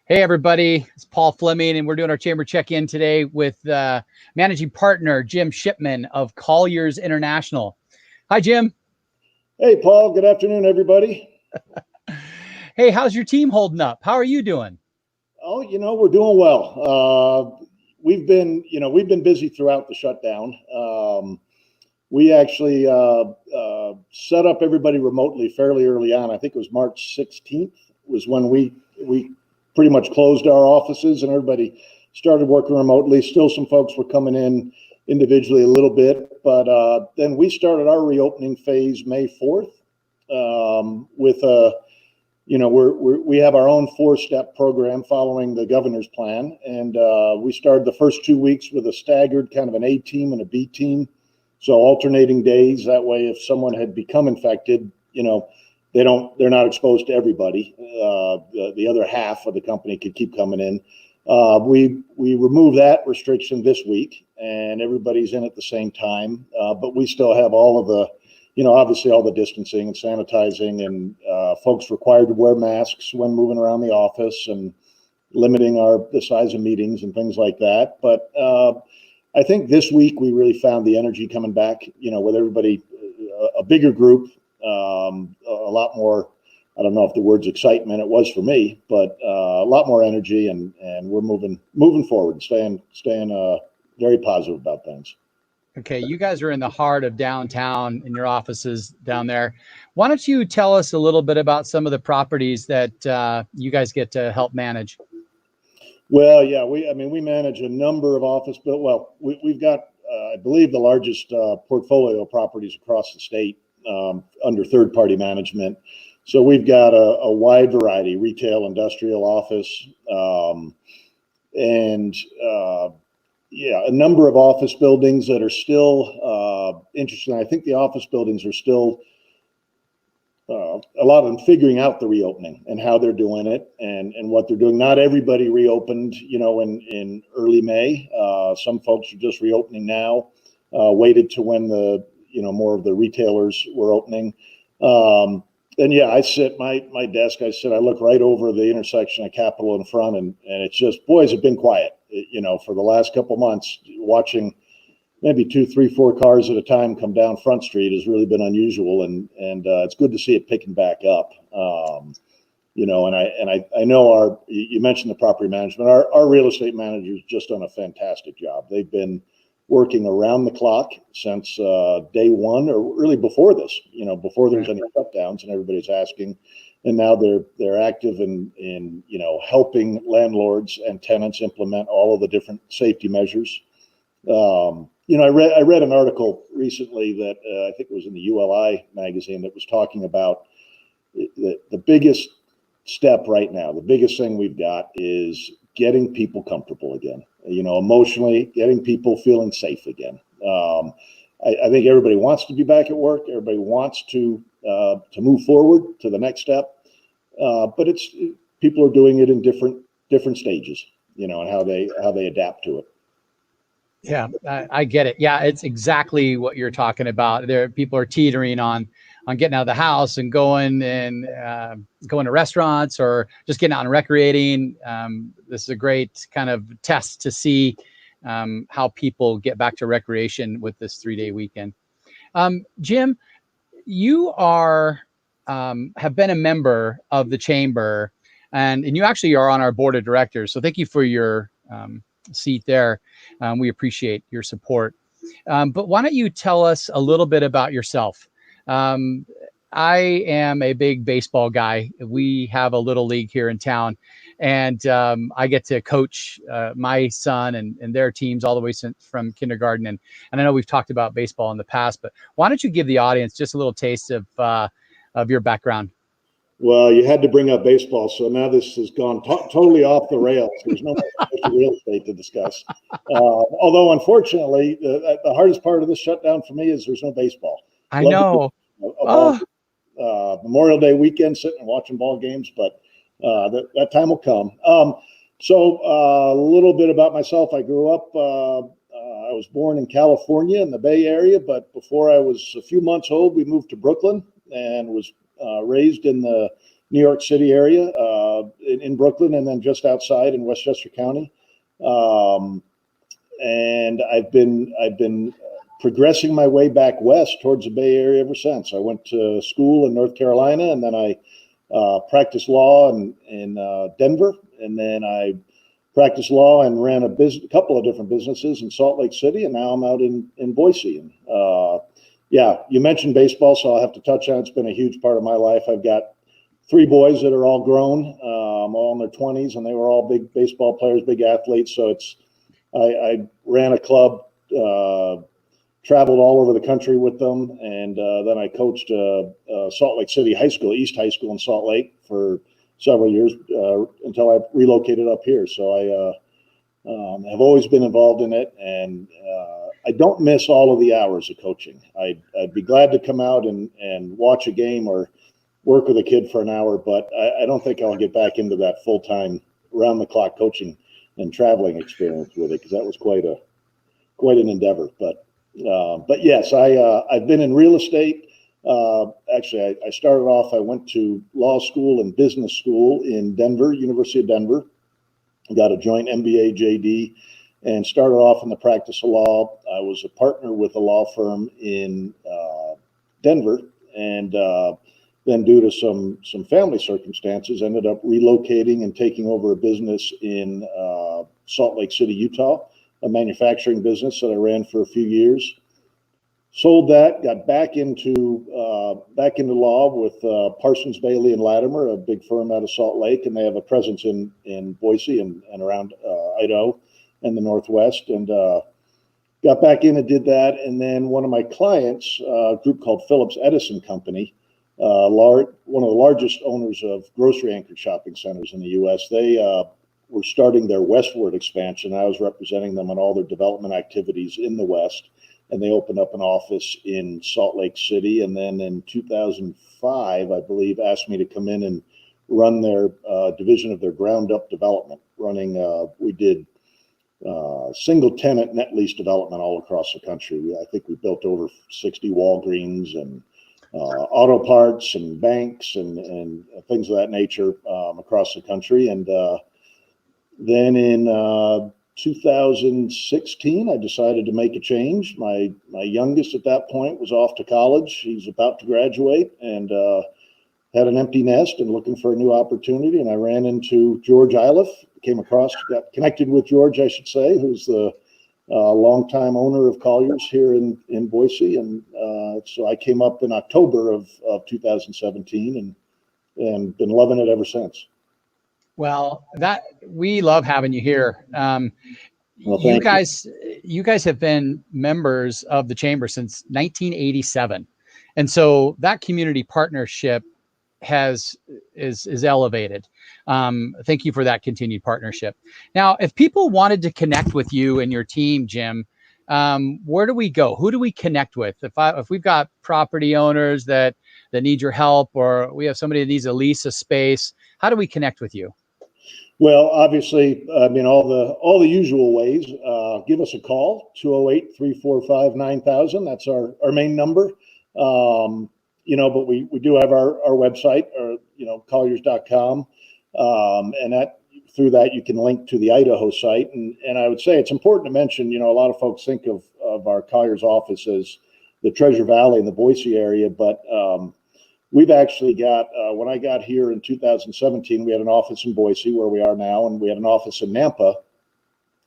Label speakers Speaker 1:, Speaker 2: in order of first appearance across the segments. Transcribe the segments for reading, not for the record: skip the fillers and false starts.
Speaker 1: Hey, everybody. It's Paul Fleming, and we're doing our chamber check-in today with managing partner Jim Shipman of Colliers International. Hi, Jim.
Speaker 2: Hey, Paul. Good afternoon, everybody.
Speaker 1: Hey, how's your team holding up? How are you doing?
Speaker 2: Oh, we're doing well. We've been busy throughout the shutdown. We actually set up everybody remotely fairly early on. I think it was March 16th was when we pretty much closed our offices and everybody started working remotely. Still, some folks were coming in individually a little bit, but then we started our reopening phase May 4th with a. We have our own 4-step program following the governor's plan, and we started the first 2 weeks with a staggered kind of an A team and a B team, so alternating days. That way, if someone had become infected, they're not exposed to everybody. The other half of the company could keep coming in. We removed that restriction this week, and everybody's in at the same time. But we still have all of the, obviously all the distancing and sanitizing, and folks required to wear masks when moving around the office, and limiting the size of meetings and things like that. But I think this week we really found the energy coming back, with everybody, a bigger group, a lot more, I don't know if the word's excitement, it was for me, but a lot more energy, and we're moving forward, staying very positive about things.
Speaker 1: Okay, you guys are in the heart of downtown in your offices down there. Why don't you tell us a little bit about some of the properties that you guys get to help manage?
Speaker 2: Well, yeah, we manage a number of office, but we've got, I believe, the largest portfolio of properties across the state under third-party management. So we've got a wide variety: retail, industrial, office, and a number of office buildings that are still interesting. I think the office buildings are still a lot of them figuring out the reopening and how they're doing it and what they're doing. Not everybody reopened, in early May. Some folks are just reopening now, waited to when the, more of the retailers were opening. And yeah, I sit my desk. I look right over the intersection of Capitol in front, and it's just, boys have been quiet, for the last couple months. Watching maybe 2, 3, 4 cars at a time come down Front Street has really been unusual, and it's good to see it picking back up. And I know you mentioned the property management. Our real estate managers just done a fantastic job. They've been working around the clock since day one, or really before this, before there's any shutdowns and everybody's asking. And now they're active in helping landlords and tenants implement all of the different safety measures. I read an article recently that I think it was in the ULI magazine that was talking about the biggest step right now. The biggest thing we've got is getting people comfortable again, emotionally, getting people feeling safe again. I think everybody wants to be back at work. Everybody wants to move forward to the next step. But people are doing it in different stages, and how they adapt to it.
Speaker 1: Yeah, I get it. Yeah, it's exactly what you're talking about. People are teetering on getting out of the house and going to restaurants, or just getting out and recreating. This is a great kind of test to see how people get back to recreation with this 3-day weekend. Jim, you have been a member of the chamber, and you actually are on our board of directors. So thank you for your seat there. We appreciate your support. But why don't you tell us a little bit about yourself? I am a big baseball guy. We have a little league here in town, and I get to coach my son and their teams all the way from kindergarten. And I know we've talked about baseball in the past, but why don't you give the audience just a little taste of your background?
Speaker 2: Well, you had to bring up baseball, so now this has gone totally off the rails. There's no real estate to discuss. Although, unfortunately, the hardest part of this shutdown for me is there's no baseball.
Speaker 1: I know.
Speaker 2: Memorial Day weekend, sitting and watching ball games, but that time will come. So a little bit about myself. I grew up, I was born in California in the Bay Area, but before I was a few months old, we moved to Brooklyn and was raised in the New York City area. in Brooklyn, and then just outside in Westchester County. And I've been progressing my way back west towards the Bay Area ever since. I went to school in North Carolina, and then I practiced law in Denver, and then I practiced law and ran a couple of different businesses in Salt Lake City, and now I'm out in Boise. And yeah, you mentioned baseball, so I'll have to touch on it. It's been a huge part of my life. I've got 3 boys that are all grown, all in their 20s, and they were all big baseball players, big athletes. So I ran a club, traveled all over the country with them, and then I coached Salt Lake City High School, East High School in Salt Lake for several years until I relocated up here. So I have always been involved in it, and I don't miss all of the hours of coaching. I'd be glad to come out and watch a game or work with a kid for an hour, but I don't think I'll get back into that full-time, round-the-clock coaching and traveling experience with it, because that was quite an endeavor. But yes, I've been in real estate. Actually, I started off, I went to law school and business school in Denver, University of Denver. Got a joint MBA, JD, and started off in the practice of law. I was a partner with a law firm in Denver, and then due to some family circumstances, ended up relocating and taking over a business in Salt Lake City, Utah, a manufacturing business that I ran for a few years. Sold that, got back into law with Parsons, Bailey, and Latimer, a big firm out of Salt Lake, and they have a presence in Boise and around Idaho and the Northwest. And got back in and did that. And then one of my clients, a group called Phillips Edison Company, one of the largest owners of grocery anchored shopping centers in the U.S., they were starting their westward expansion. I was representing them on all their development activities in the West. And they opened up an office in Salt Lake City. And then in 2005, I believe, asked me to come in and run their division of their ground up development, we did single tenant net lease development all across the country. I think we built over 60 Walgreens and auto parts and banks and things of that nature across the country. And then in 2016, I decided to make a change. My youngest at that point was off to college. He's about to graduate, and had an empty nest and looking for a new opportunity. And I ran into George Iliff, got connected with George, I should say, who's the longtime owner of Colliers here in Boise. And so I came up in October of 2017 and been loving it ever since.
Speaker 1: Well, we love having you here.
Speaker 2: Well,
Speaker 1: you guys have been members of the chamber since 1987, and so that community partnership is elevated. Thank you for that continued partnership. Now, if people wanted to connect with you and your team, Jim, where do we go? Who do we connect with? If we've got property owners that need your help, or we have somebody that needs to lease a space, how do we connect with you?
Speaker 2: Well, obviously, I mean, all the usual ways. Give us a call, 208-345-9000. That's our main number. But we do have our website, or colliers.com. And through that you can link to the Idaho site. And I would say it's important to mention, a lot of folks think of our Colliers office as the Treasure Valley in the Boise area, but we've actually got, when I got here in 2017, we had an office in Boise where we are now, and we had an office in Nampa.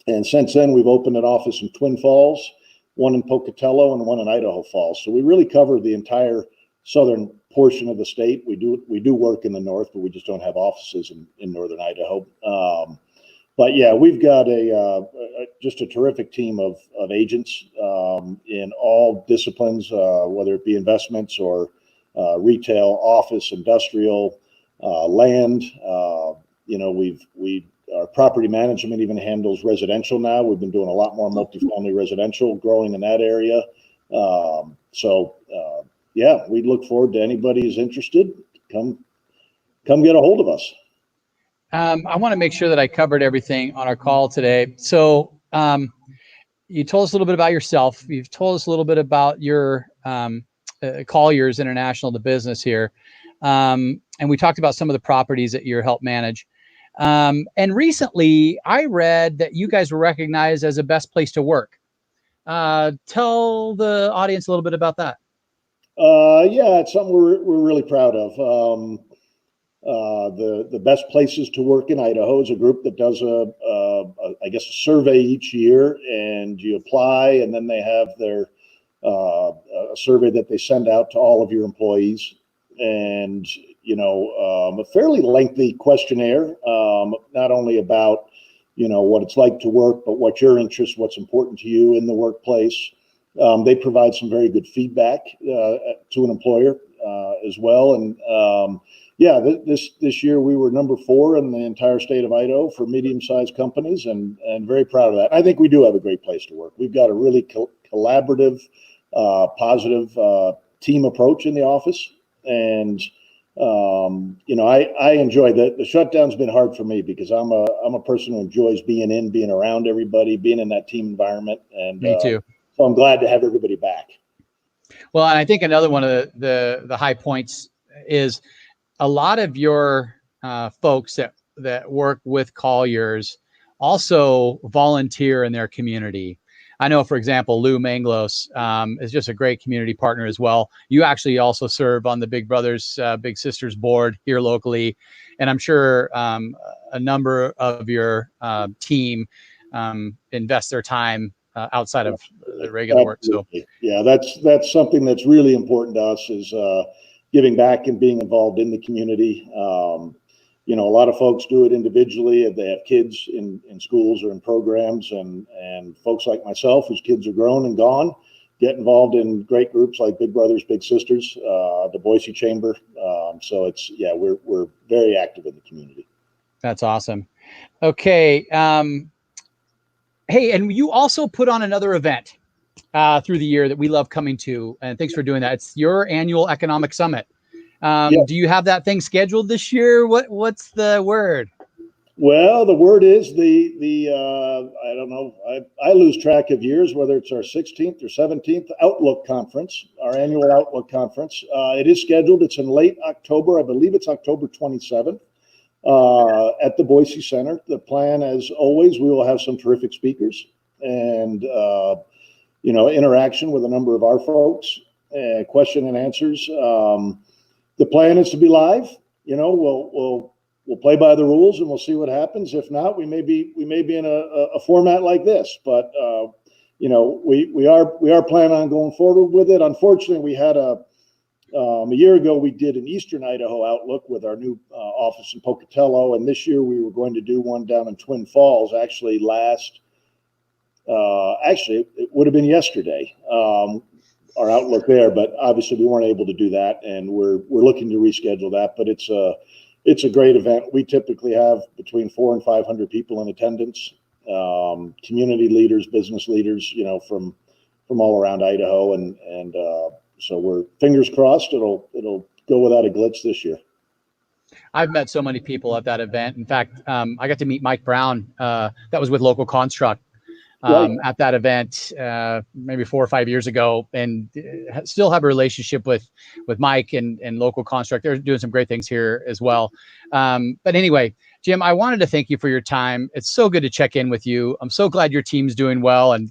Speaker 2: And since then, we've opened an office in Twin Falls, one in Pocatello, and one in Idaho Falls. So we really cover the entire southern portion of the state. We do work in the north, but we just don't have offices in northern Idaho. But yeah, we've got just a terrific team of agents in all disciplines, whether it be investments or retail, office, industrial, land. Our property management even handles residential now. We've been doing a lot more multifamily residential, growing in that area. Yeah, we look forward to anybody who's interested. Come get a hold of us.
Speaker 1: I want to make sure that I covered everything on our call today. So you told us a little bit about yourself. You've told us a little bit about your Colliers International, the business here. And we talked about some of the properties that you help manage. And recently I read that you guys were recognized as a best place to work. Tell the audience a little bit about that.
Speaker 2: Yeah, it's something we're really proud of. The best places to work in Idaho is a group that does I guess a survey each year, and you apply, and then they have their a survey that they send out to all of your employees, and a fairly lengthy questionnaire, not only about what it's like to work, but what your interests, what's important to you in the workplace. They provide some very good feedback to an employer as well, and yeah, this year we were number 4 in the entire state of Idaho for medium-sized companies, and very proud of that. I think we do have a great place to work. We've got a really collaborative, positive team approach in the office, and I enjoy that. The shutdown's been hard for me because I'm a person who enjoys being around everybody, being in that team environment, and
Speaker 1: Me too.
Speaker 2: so I'm glad to have everybody back.
Speaker 1: Well, and I think another one of the high points is a lot of your folks that work with Colliers also volunteer in their community. I know, for example, Lou Manglos is just a great community partner as well. You actually also serve on the Big Brothers Big Sisters board here locally, and I'm sure a number of your team invest their time outside of the regular work. So
Speaker 2: yeah, that's something that's really important to us, is giving back and being involved in the community. A lot of folks do it individually if they have kids in schools or in programs, and folks like myself whose kids are grown and gone get involved in great groups like Big Brothers Big Sisters, the Boise Chamber. So we're very active in the community.
Speaker 1: That's awesome. Okay. Hey, and you also put on another event through the year that we love coming to, and thanks for doing that. It's your annual economic summit.
Speaker 2: Yeah.
Speaker 1: Do you have that thing scheduled this year? What's the word?
Speaker 2: Well, the word is I don't know. I lose track of years, whether it's our 16th or 17th Outlook Conference, our annual Outlook Conference. It is scheduled. It's in late October. I believe it's October 27th at the Boise Center. The plan, as always, we will have some terrific speakers and, interaction with a number of our folks, question and answers. The plan is to be live. We'll play by the rules and we'll see what happens. If not, we may be in a format like this, but we are planning on going forward with it. Unfortunately, we had a year ago we did an Eastern Idaho Outlook with our new office in Pocatello, and this year we were going to do one down in Twin Falls. Actually, it would have been yesterday. Our outlook there, but obviously we weren't able to do that, and we're looking to reschedule that. But it's a great event. We typically have between 400 and 500 people in attendance, community leaders, business leaders, from all around Idaho, and so we're fingers crossed it'll go without a glitch this year.
Speaker 1: I've met so many people at that event. In fact, I got to meet Mike Brown. That was with Local Construct.
Speaker 2: Right.
Speaker 1: At that event, maybe 4 or 5 years ago, and still have a relationship with Mike and Local Construct. They're doing some great things here as well. But anyway, Jim, I wanted to thank you for your time. It's so good to check in with you. I'm so glad your team's doing well and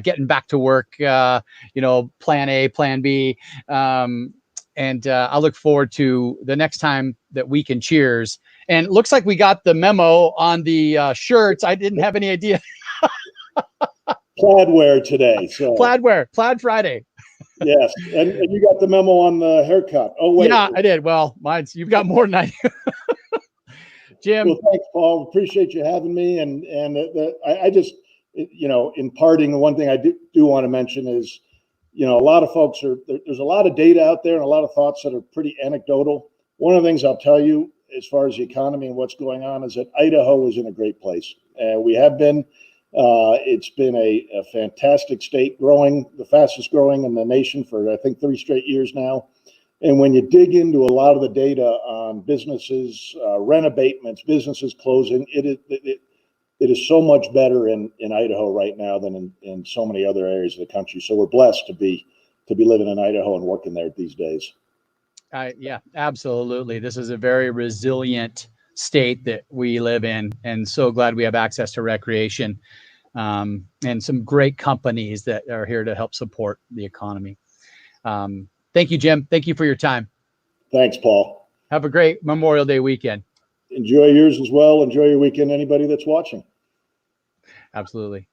Speaker 1: getting back to work. Plan A, Plan B. And I look forward to the next time that we can cheers. And it looks like we got the memo on the shirts. I didn't have any idea.
Speaker 2: Plaid wear today. So
Speaker 1: Plaid Friday.
Speaker 2: Yes, and you got the memo on the haircut. Oh wait,
Speaker 1: yeah, I did. Well, you've got more than I do. Jim.
Speaker 2: Well, thanks, Paul. Appreciate you having me. And I just, in parting, the one thing I do want to mention is, a lot of folks there's a lot of data out there and a lot of thoughts that are pretty anecdotal. One of the things I'll tell you as far as the economy and what's going on is that Idaho is in a great place. We have been. It's been a fantastic state, growing, the fastest growing in the nation for, I think, 3 straight years now. And when you dig into a lot of the data on businesses, rent abatements, businesses closing, it is so much better in Idaho right now than in so many other areas of the country. So we're blessed to be living in Idaho and working there these days.
Speaker 1: Yeah, absolutely. This is a very resilient state that we live in, and so glad we have access to recreation, and some great companies that are here to help support the economy. Thank you, Jim. Thank you for your time.
Speaker 2: Thanks, Paul.
Speaker 1: Have a great Memorial Day weekend.
Speaker 2: Enjoy yours as well. Enjoy your weekend, anybody that's watching.
Speaker 1: Absolutely.